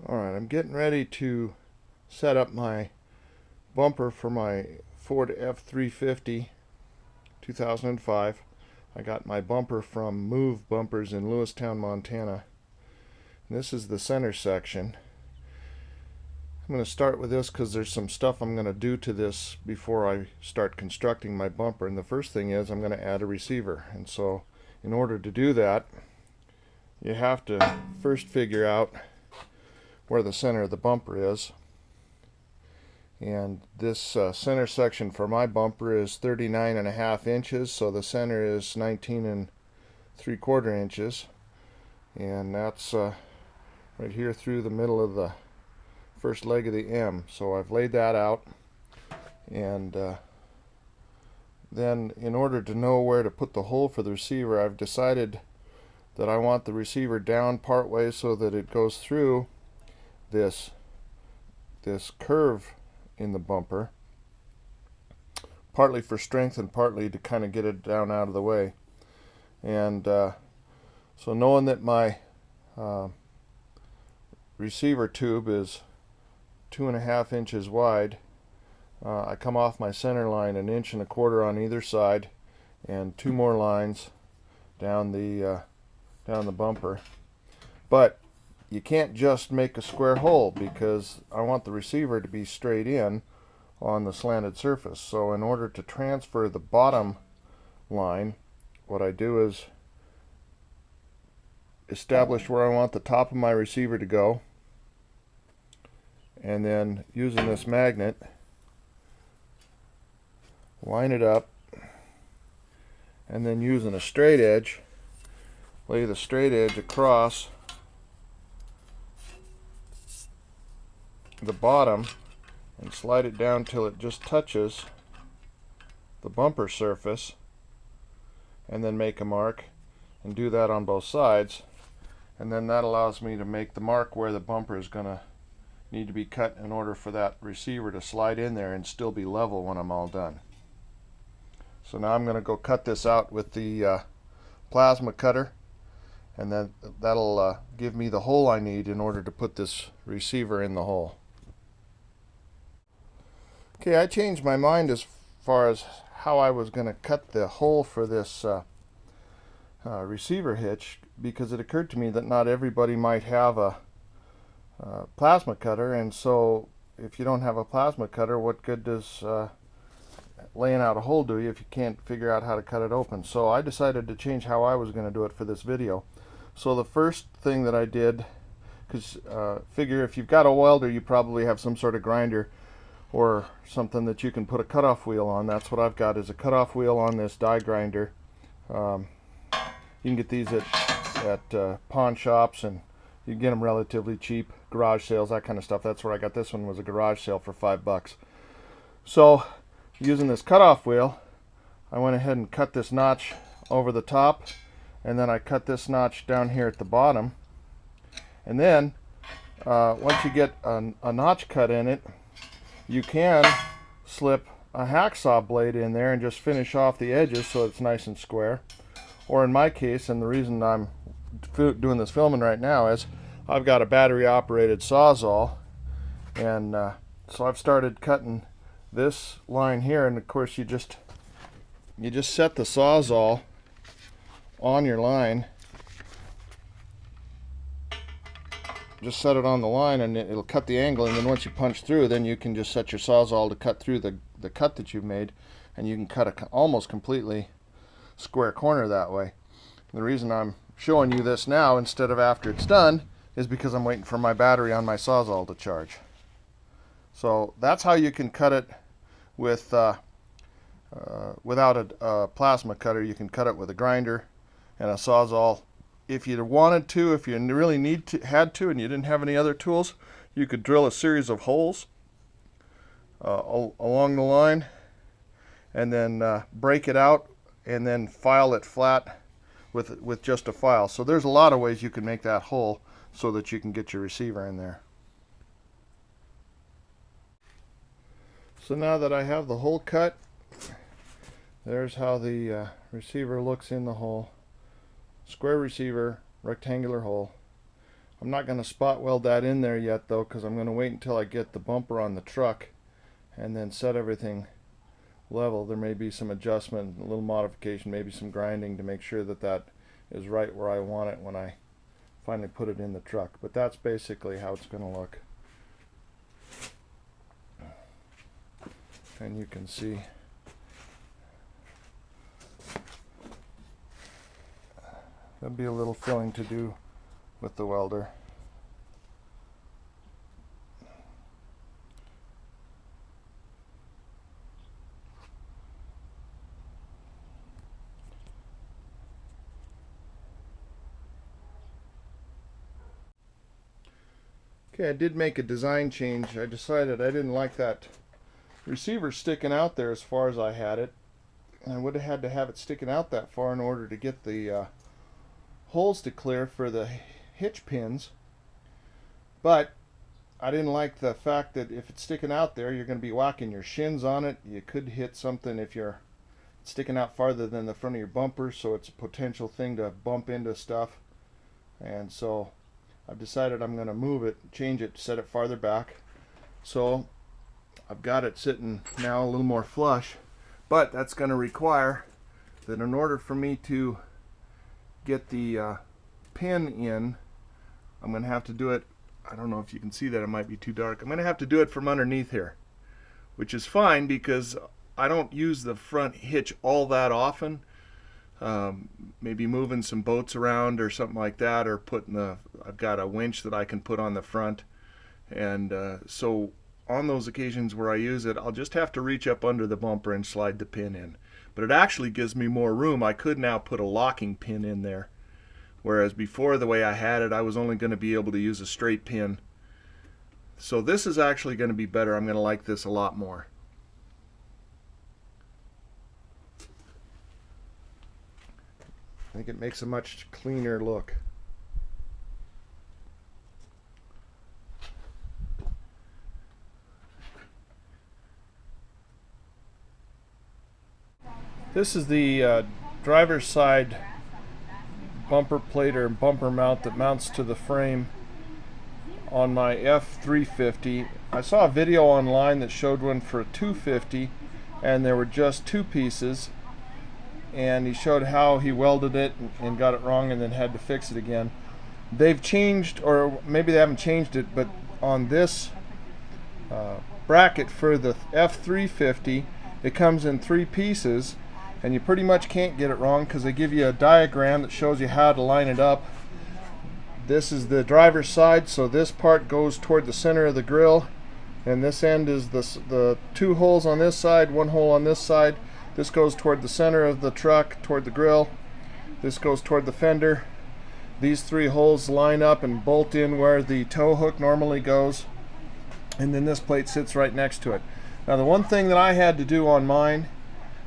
Alright, I'm getting ready to set up my bumper for my Ford F350 2005. I got my bumper from Move Bumpers in Lewistown, Montana. And this is the center section. I'm going to start with this because there's some stuff I'm going to do to this before I start constructing my bumper. And the first thing is I'm going to add a receiver. And so in order to do that, you have to first figure out where the center of the bumper is. And this center section for my bumper is 39.5 inches, so the center is 19 3/4 inches, and that's right here through the middle of the first leg of the M. So I've laid that out, and then in order to know where to put the hole for the receiver, I've decided that I want the receiver down part way so that it goes through this curve in the bumper, partly for strength and partly to kind of get it down out of the way. And so knowing that my receiver tube is 2.5 inches wide, I come off my center line 1.25 inches on either side and 2 more lines down the bumper. But you can't just make a square hole because I want the receiver to be straight in on the slanted surface. So in order to transfer the bottom line, what I do is establish where I want the top of my receiver to go, and then using this magnet, line it up, and then using a straight edge, lay the straight edge across the bottom and slide it down till it just touches the bumper surface, and then make a mark, and do that on both sides. And then that allows me to make the mark where the bumper is going to need to be cut in order for that receiver to slide in there and still be level when I'm all done. So now I'm going to go cut this out with the plasma cutter, and then that'll give me the hole I need in order to put this receiver in the hole. Okay, I changed my mind as far as how I was going to cut the hole for this receiver hitch, because it occurred to me that not everybody might have a plasma cutter, and so if you don't have a plasma cutter, what good does laying out a hole do you if you can't figure out how to cut it open? So I decided to change how I was going to do it for this video. So the first thing that I did, because figure if you've got a welder, you probably have some sort of grinder or something that you can put a cutoff wheel on. That's what I've got, is a cutoff wheel on this die grinder. You can get these at pawn shops, and you can get them relatively cheap, garage sales, that kind of stuff. That's where I got this one, was a garage sale for $5. So using this cutoff wheel, I went ahead and cut this notch over the top, and then I cut this notch down here at the bottom. And then once you get a notch cut in it, you can slip a hacksaw blade in there and just finish off the edges so it's nice and square. Or in my case, and the reason I'm doing this filming right now, is I've got a battery operated Sawzall, and so I've started cutting this line here, and of course you just set the Sawzall on your line. Just set it on the line and it'll cut the angle, and then once you punch through, then you can just set your Sawzall to cut through the cut that you've made, and you can cut a almost completely square corner that way. And the reason I'm showing you this now instead of after it's done is because I'm waiting for my battery on my Sawzall to charge. So that's how you can cut it with without a plasma cutter. You can cut it with a grinder and a Sawzall. If you wanted to, if you really had to, and you didn't have any other tools, you could drill a series of holes along the line, and then break it out, and then file it flat with just a file. So there's a lot of ways you can make that hole so that you can get your receiver in there. So now that I have the hole cut, there's how the receiver looks in the hole. Square receiver, rectangular hole. I'm not going to spot weld that in there yet though, because I'm going to wait until I get the bumper on the truck and then set everything level. There may be some adjustment, a little modification, maybe some grinding to make sure that that is right where I want it when I finally put it in the truck. But that's basically how it's going to look. And you can see there'll be a little filling to do with the welder. Okay, I did make a design change. I decided I didn't like that receiver sticking out there as far as I had it. I would have had to have it sticking out that far in order to get the holes to clear for the hitch pins. But I didn't like the fact that if it's sticking out there, you're going to be whacking your shins on it. You could hit something if you're sticking out farther than the front of your bumper, so it's a potential thing to bump into stuff. And so I've decided I'm going to move it, change it, set it farther back. So I've got it sitting now a little more flush, but that's going to require that in order for me to get the pin in, I'm going to have to do it, I don't know if you can see that, it might be too dark. I'm going to have to do it from underneath here, which is fine because I don't use the front hitch all that often. Maybe moving some boats around or something like that, or I've got a winch that I can put on the front, and so on those occasions where I use it, I'll just have to reach up under the bumper and slide the pin in. But it actually gives me more room. I could now put a locking pin in there, whereas before, the way I had it, I was only going to be able to use a straight pin. So this is actually going to be better. I'm going to like this a lot more. I think it makes a much cleaner look. This is the driver's side bumper plate or bumper mount that mounts to the frame on my F350. I saw a video online that showed one for a 250, and there were just two pieces, and he showed how he welded it and got it wrong and then had to fix it again. They've changed, or maybe they haven't changed it, but on this bracket for the F350, it comes in 3 pieces, and you pretty much can't get it wrong because they give you a diagram that shows you how to line it up. This is the driver's side, so this part goes toward the center of the grill, and this end is the 2 holes on this side, 1 hole on this side. This goes toward the center of the truck, toward the grill. This goes toward the fender. These 3 holes line up and bolt in where the tow hook normally goes, and then this plate sits right next to it. Now the one thing that I had to do on mine,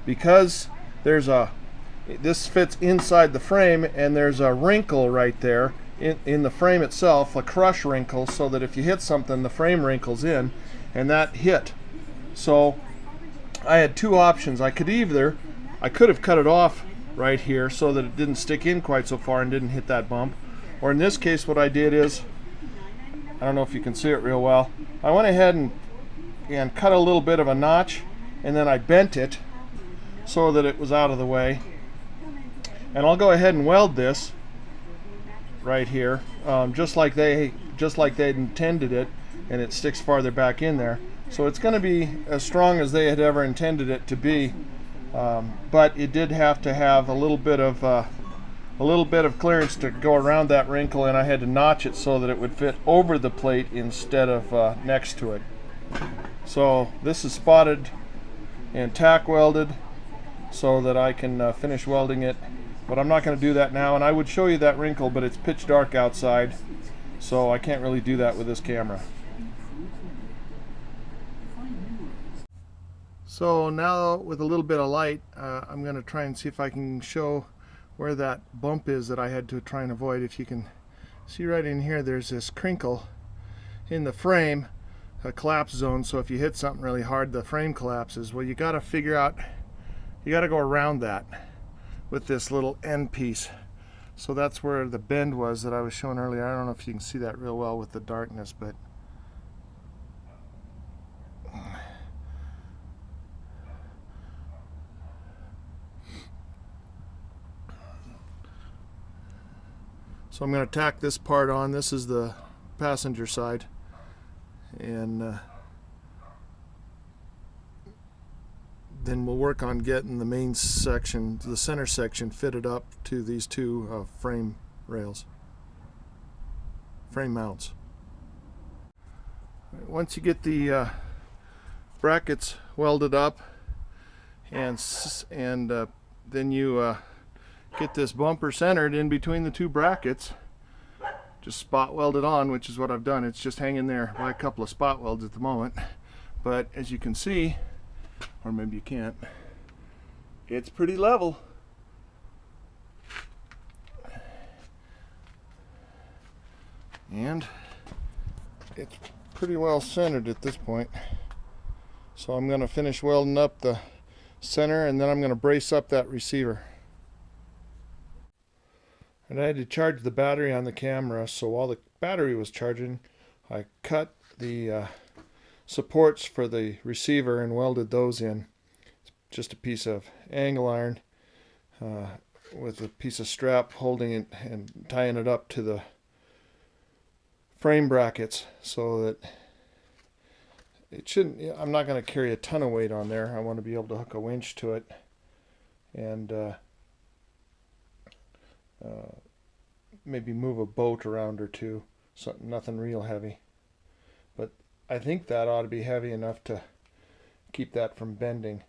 because this fits inside the frame, and there's a wrinkle right there in the frame itself, a crush wrinkle, so that if you hit something, the frame wrinkles in, and that hit. So I had 2 options. I could have cut it off right here so that it didn't stick in quite so far and didn't hit that bump, or in this case what I did is, I don't know if you can see it real well, I went ahead and cut a little bit of a notch, and then I bent it so that it was out of the way. And I'll go ahead and weld this right here, just like they intended it, and it sticks farther back in there. So it's going to be as strong as they had ever intended it to be, but it did have to have a little bit of clearance to go around that wrinkle, and I had to notch it so that it would fit over the plate instead of next to it. So this is spotted and tack welded so that I can finish welding it, but I'm not going to do that now, and I would show you that wrinkle, but it's pitch dark outside, so I can't really do that with this camera. So now with a little bit of light, I'm going to try and see if I can show where that bump is that I had to try and avoid. If you can see right in here, there's this crinkle in the frame, a collapse zone, so if you hit something really hard, the frame collapses. Well, you got to figure out, you got to go around that with this little end piece. So that's where the bend was that I was showing earlier. I don't know if you can see that real well with the darkness, but so I'm going to tack this part on. This is the passenger side, and then we'll work on getting the main section, the center section, fitted up to these two frame rails, frame mounts. Once you get the brackets welded up, and then you get this bumper centered in between the two brackets, just spot weld it on, which is what I've done. It's just hanging there by a couple of spot welds at the moment, but as you can see, or maybe you can't, it's pretty level. And it's pretty well centered at this point. So I'm going to finish welding up the center, and then I'm going to brace up that receiver. And I had to charge the battery on the camera, so while the battery was charging, I cut the supports for the receiver and welded those in. It's just a piece of angle iron with a piece of strap holding it and tying it up to the frame brackets, so that it shouldn't, I'm not going to carry a ton of weight on there. I want to be able to hook a winch to it and maybe move a boat around or two. So nothing real heavy, but I think that ought to be heavy enough to keep that from bending.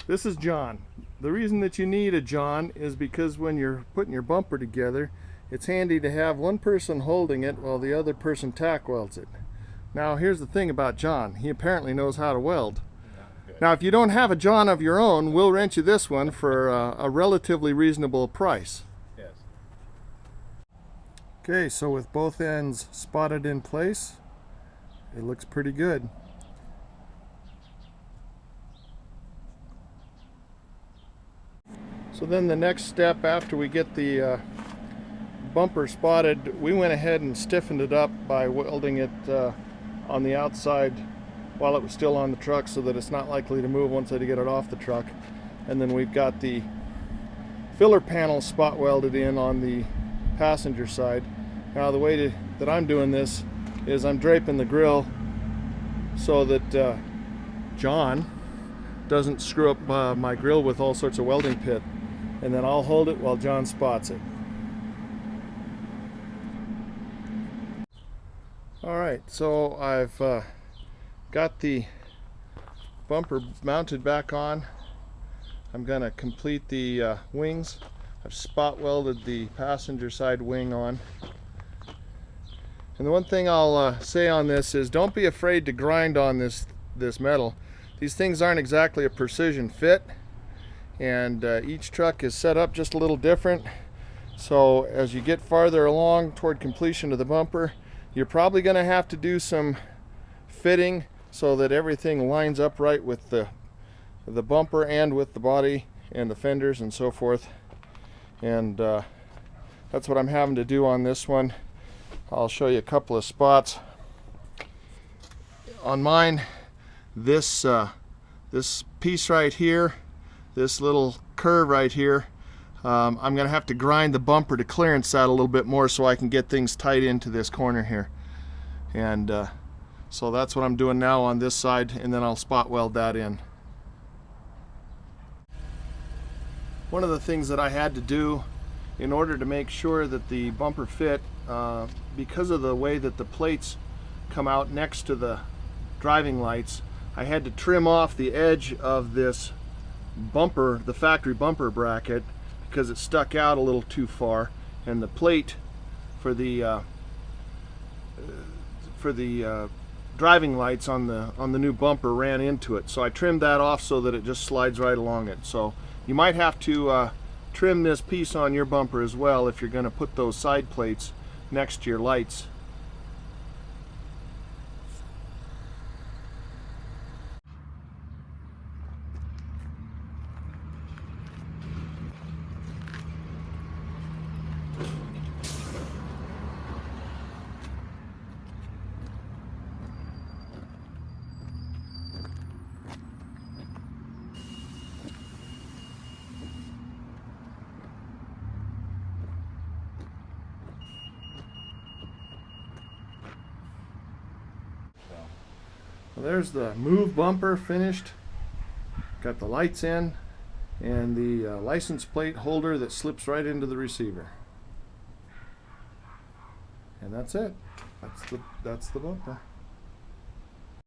This is John. The reason that you need a John is because when you're putting your bumper together, it's handy to have one person holding it while the other person tack welds it. Now here's the thing about John. He apparently knows how to weld. Now if you don't have a John of your own, we'll rent you this one for a relatively reasonable price. Yes. Okay, so with both ends spotted in place, it looks pretty good. So then the next step after we get the bumper spotted, we went ahead and stiffened it up by welding it on the outside while it was still on the truck, so that it's not likely to move once I get it off the truck. And then we've got the filler panel spot welded in on the passenger side. Now the way that I'm doing this is I'm draping the grill so that John doesn't screw up my grill with all sorts of welding pit, and then I'll hold it while John spots it. Alright, so I've got the bumper mounted back on. I'm going to complete the wings. I've spot welded the passenger side wing on. And the one thing I'll say on this is don't be afraid to grind on this metal. These things aren't exactly a precision fit, and each truck is set up just a little different. So as you get farther along toward completion of the bumper, you're probably going to have to do some fitting so that everything lines up right with the bumper and with the body and the fenders and so forth. And that's what I'm having to do on this one. I'll show you a couple of spots. On mine, this piece right here, this little curve right here, I'm going to have to grind the bumper to clearance that a little bit more so I can get things tight into this corner here. And so that's what I'm doing now on this side, and then I'll spot weld that in. One of the things that I had to do in order to make sure that the bumper fit, because of the way that the plates come out next to the driving lights, I had to trim off the edge of this bumper, the factory bumper bracket, because it stuck out a little too far, and the plate for the driving lights on the new bumper ran into it. So I trimmed that off so that it just slides right along it. So you might have to trim this piece on your bumper as well if you're going to put those side plates next to your lights. Well, there's the move bumper finished. Got the lights in and the license plate holder that slips right into the receiver. And that's it. That's the bumper.